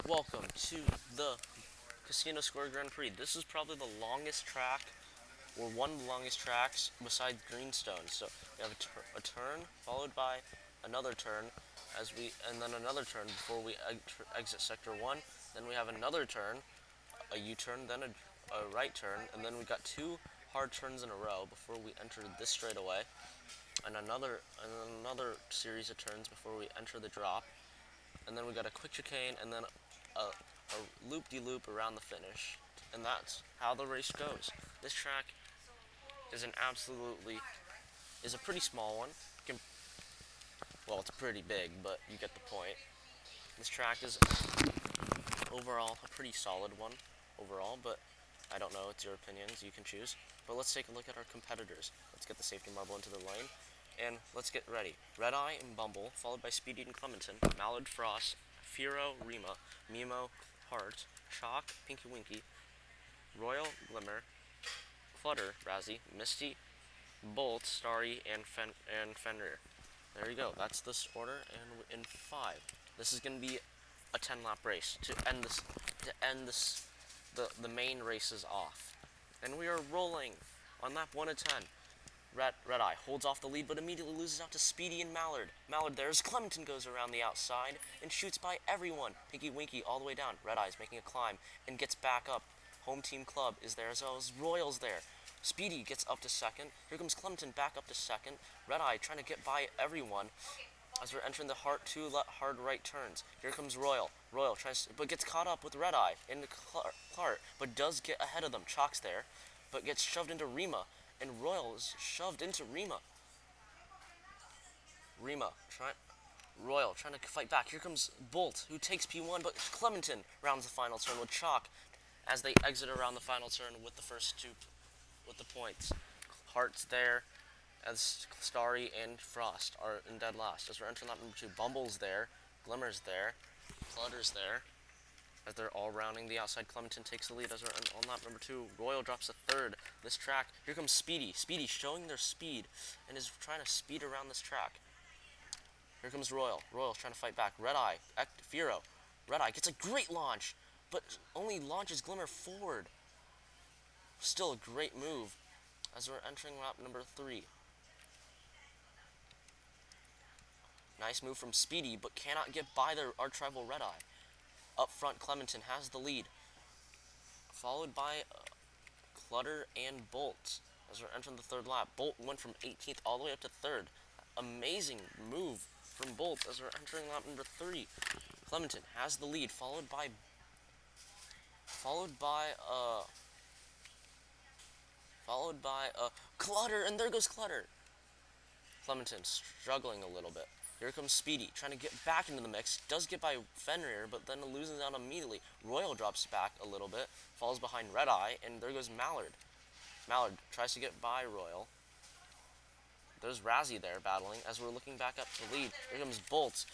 welcome to the Casino Square Grand Prix. This is probably the longest track, or one of the longest tracks besides Greenstone. So we have a turn followed by another turn, and then another turn before we exit Sector 1. Then we have another turn, a U-turn, then a right turn, and then we got two hard turns in a row before we enter this straightaway, and another series of turns before we enter the drop. And then we got a quick chicane, and then a loop-de-loop around the finish. And that's how the race goes. This track is is a pretty small one. Well, it's pretty big, but you get the point. This track is overall a pretty solid one overall, but I don't know, it's your opinions, you can choose. But let's take a look at our competitors. Let's get the safety marble into the lane, and let's get ready. Red Eye and Bumble, followed by Speedy and Clementon, Mallard, Frost, Firo, Rima, Mimo, Heart, Chalk, Pinky Winky, Royal, Glimmer, Clutter, Razzie, Misty, Bolt, Starry, and Fenrir. There you go. That's this order, and in 5. This is going to be a 10-lap race to end this. The main races off, and we are rolling on lap 1 of 10. Red Eye holds off the lead, but immediately loses out to Speedy and Mallard. Mallard there's Clementon goes around the outside and shoots by everyone. Pinky Winky all the way down. Red Eye's making a climb and gets back up. Home Team Club is there as well as Royals there. Speedy gets up to second. Here comes Clementon back up to second. Red Eye trying to get by everyone as we're entering the hard right turns. Here comes Royal. Royal tries, but gets caught up with Red Eye into Clark, but does get ahead of them. Chalk's there, but gets shoved into Rima, and Royal is shoved into Rima. Royal trying to fight back. Here comes Bolt, who takes P1, but Clementon rounds the final turn with Chalk as they exit around the final turn with the first two, with the points. Heart's there, as Starry and Frost are in dead last. As we're entering lap number 2, Bumble's there, Glimmer's there, Clutter's there. As they're all rounding the outside, Clementon takes the lead as we're on lap number 2. Royal drops a third. This track, here comes Speedy. Speedy showing their speed and is trying to speed around this track. Here comes Royal. Royal's trying to fight back. Red Eye, Firo. Red Eye gets a great launch, but only launches Glimmer forward. Still a great move as we're entering lap number 3. Nice move from Speedy, but cannot get by their arch rival Red Eye. Up front, Clementon has the lead, followed by Clutter and Bolt as we're entering the 3rd lap. Bolt went from 18th all the way up to 3rd. Amazing move from Bolt as we're entering lap number 3. Clementon has the lead, followed by Clutter, and there goes Clutter. Clementon struggling a little bit. Here comes Speedy, trying to get back into the mix. Does get by Fenrir, but then loses out immediately. Royal drops back a little bit, falls behind Red Eye, and there goes Mallard. Mallard tries to get by Royal. There's Razzie there battling as we're looking back up the lead. Here comes Bolt.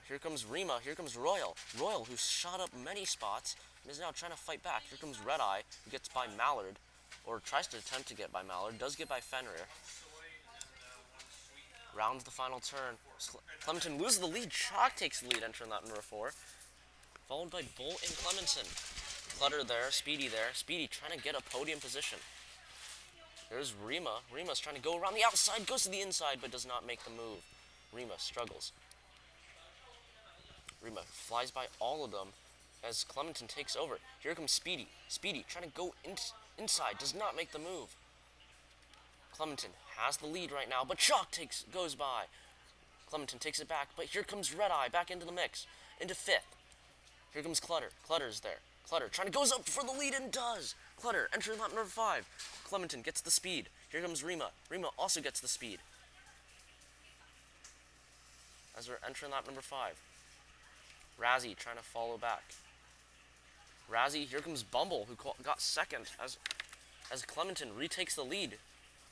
Here comes Rima. Here comes Royal. Royal, who's shot up many spots, is now trying to fight back. Here comes Red Eye, who gets by Mallard, or tries to attempt to get by Mallard. Does get by Fenrir. Rounds the final turn. Clementon loses the lead. Chalk takes the lead entering lap number 4. Followed by Bolt and Clementon. Clutter there, Speedy there. Speedy trying to get a podium position. There's Rima. Rima's trying to go around the outside, goes to the inside, but does not make the move. Rima struggles. Rima flies by all of them as Clementon takes over. Here comes Speedy. Speedy trying to go inside, does not make the move. Clementon has the lead right now, but Chalk goes by. Clementon takes it back, but here comes Red Eye back into the mix, into 5th. Here comes Clutter. Clutter's there. Clutter trying to goes up for the lead and does. Clutter entering lap number 5. Clementon gets the speed. Here comes Rima. Rima also gets the speed. As we're entering lap number 5. Razzie trying to follow back. Razzie, here comes Bumble, who got second as Clementon retakes the lead.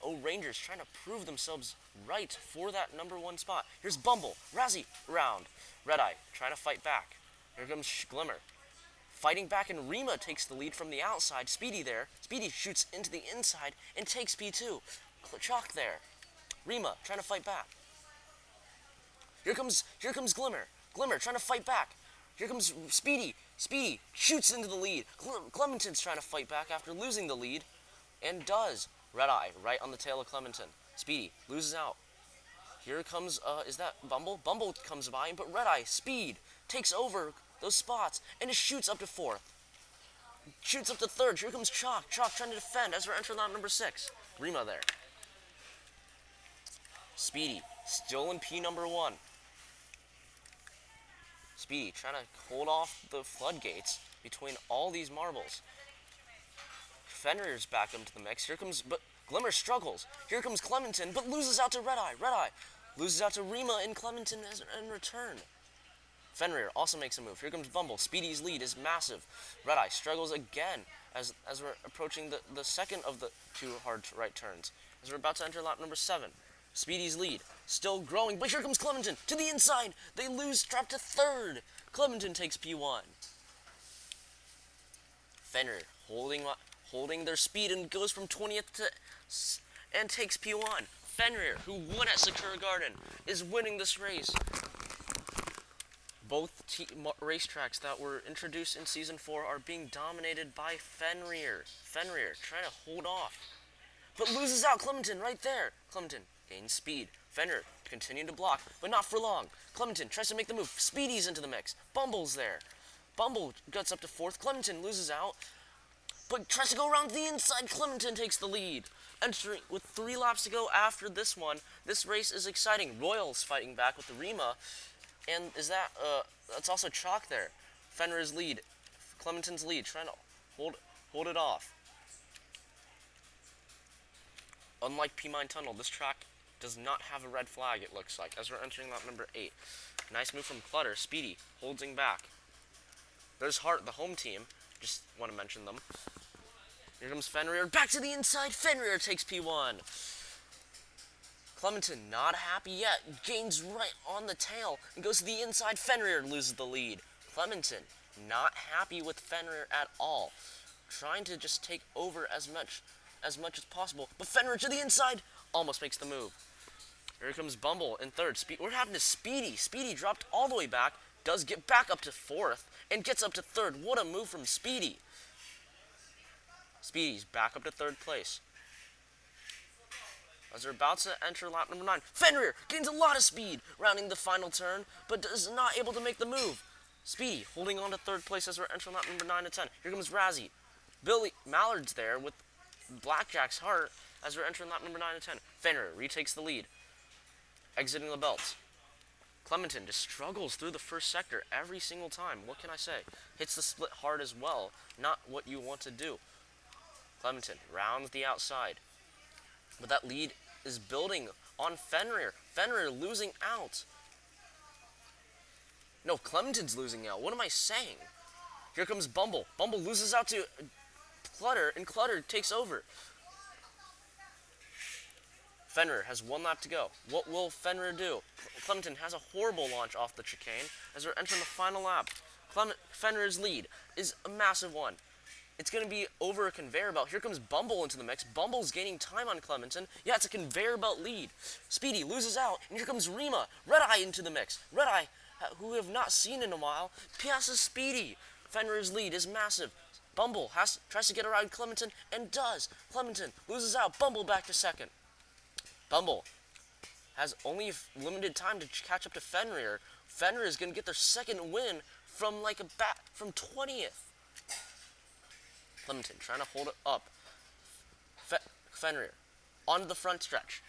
Oh, Rangers trying to prove themselves right for that number 1 spot. Here's Bumble. Razzie round. Red Eye trying to fight back. Here comes Glimmer. Fighting back, and Rima takes the lead from the outside. Speedy there. Speedy shoots into the inside and takes P2. Chalk there. Rima trying to fight back. Here comes Glimmer. Glimmer trying to fight back. Here comes Speedy. Speedy shoots into the lead. Clementon's trying to fight back after losing the lead, and does. Red Eye right on the tail of Clementon. Speedy loses out. Here comes, is that Bumble? Bumble comes by, but Red Eye, Speed, takes over those spots, and it shoots up to 4th. Shoots up to 3rd. Here comes Chalk. Chalk trying to defend as we're entering lap number 6. Rima there. Speedy, still in P number 1. Speedy trying to hold off the floodgates between all these marbles. Fenrir's back into the mix. Here comes, but Glimmer struggles. Here comes Clementon, but loses out to Red Eye. Red Eye loses out to Rima and Clementon in return. Fenrir also makes a move. Here comes Bumble. Speedy's lead is massive. Red Eye struggles again as we're approaching the second of the 2 hard right turns. As we're about to enter lap number 7. Speedy's lead still growing, but here comes Clementon to the inside. They lose, drop to 3rd. Clementon takes P1. Fenrir holding their speed and goes from 20th to and takes P1. Fenrir, who won at Sakura Garden, is winning this race. Both racetracks that were introduced in Season 4 are being dominated by Fenrir. Fenrir trying to hold off, but loses out. Clementon right there. Clementon gains speed. Fenrir continuing to block, but not for long. Clementon tries to make the move. Speedy's into the mix. Bumble's there. Bumble gets up to 4th. Clementon loses out, but tries to go around the inside. Clementon takes the lead. Entering with 3 laps to go after this one, this race is exciting. Royals fighting back with the Rima, and that's also Chalk there. Fenrir's lead, Clementon's lead, trying to hold it off. Unlike P-Mine Tunnel, this track does not have a red flag, it looks like, as we're entering lap number 8. Nice move from Clutter. Speedy holding back. There's Hart, the home team. Just want to mention them. Here comes Fenrir. Back to the inside. Fenrir takes P1. Clementon not happy yet. Gains right on the tail and goes to the inside. Fenrir loses the lead. Clementon not happy with Fenrir at all. Trying to just take over as much as possible. But Fenrir to the inside almost makes the move. Here comes Bumble in 3rd. What happened to Speedy? Speedy dropped all the way back. Does get back up to 4th and gets up to 3rd. What a move from Speedy. Speedy's back up to 3rd place. As they're about to enter lap number 9, Fenrir gains a lot of speed, rounding the final turn, but is not able to make the move. Speedy holding on to 3rd place as we're entering lap number 9 and 10. Here comes Razzie. Billy Mallard's there with Blackjack's Heart as we're entering lap number 9 and 10. Fenrir retakes the lead, exiting the belts. Clementon just struggles through the first sector every single time. What can I say? Hits the split hard as well. Not what you want to do. Clementon rounds the outside. But that lead is building on Fenrir. Fenrir losing out. No, Clementon's losing out. What am I saying? Here comes Bumble. Bumble loses out to Clutter, and Clutter takes over. Fenrir has 1 lap to go. What will Fenrir do? Clementon has a horrible launch off the chicane as we're entering the final lap. Fenrir's lead is a massive one. It's going to be over a conveyor belt. Here comes Bumble into the mix. Bumble's gaining time on Clementon. Yeah, it's a conveyor belt lead. Speedy loses out, and here comes Rima. Red Eye into the mix. Red Eye, who we have not seen in a while, passes Speedy. Fenrir's lead is massive. Bumble tries to get around Clementon, and does. Clementon loses out. Bumble back to 2nd. Bumble has only limited time to catch up to Fenrir. Fenrir is going to get their 2nd win from from 20th. Clementon trying to hold it up. Fenrir onto the front stretch.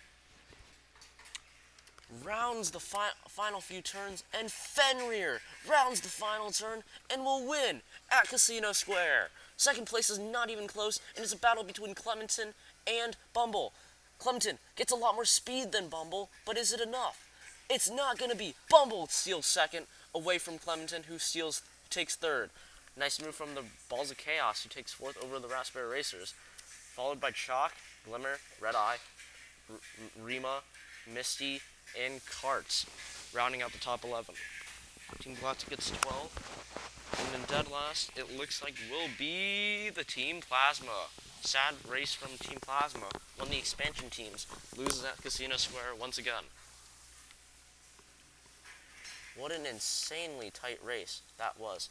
Rounds the final few turns, and Fenrir rounds the final turn and will win at Casino Square. 2nd place is not even close, and it's a battle between Clementon and Bumble. Clementon gets a lot more speed than Bumble, but is it enough? It's not going to be. Bumble steals 2nd away from Clementon, who takes 3rd. Nice move from the Balls of Chaos, who takes 4th over the Raspberry Racers. Followed by Chalk, Glimmer, Red Eye, Rima, Misty, and Karts, rounding out the top 11. Team Galactic gets 12. And in dead last, it looks like will be the Team Plasma. Sad race from Team Plasma. One of the expansion teams loses at Casino Square once again. What an insanely tight race that was.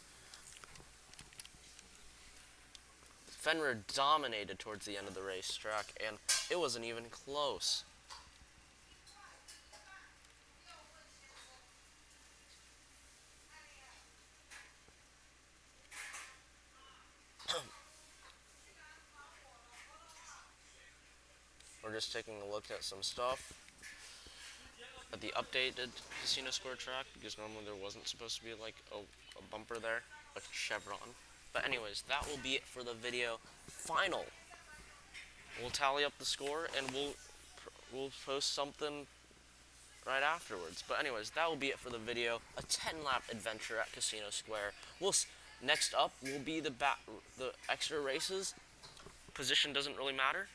Fenrir dominated towards the end of the racetrack, and it wasn't even close. We're just taking a look at some stuff at the updated Casino Square track, because normally there wasn't supposed to be like a bumper there, like a chevron. But anyways, that will be it for the video. Final. We'll tally up the score and we'll post something right afterwards. But anyways, that will be it for the video. A 10-lap adventure at Casino Square. Next up will be the extra races. Position doesn't really matter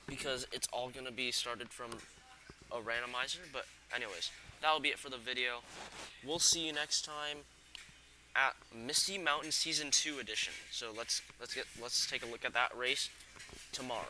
because it's all gonna be started from a randomizer. But anyways, that will be it for the video. We'll see you next time at Misty Mountain Season 2 edition. So let's take a look at that race tomorrow.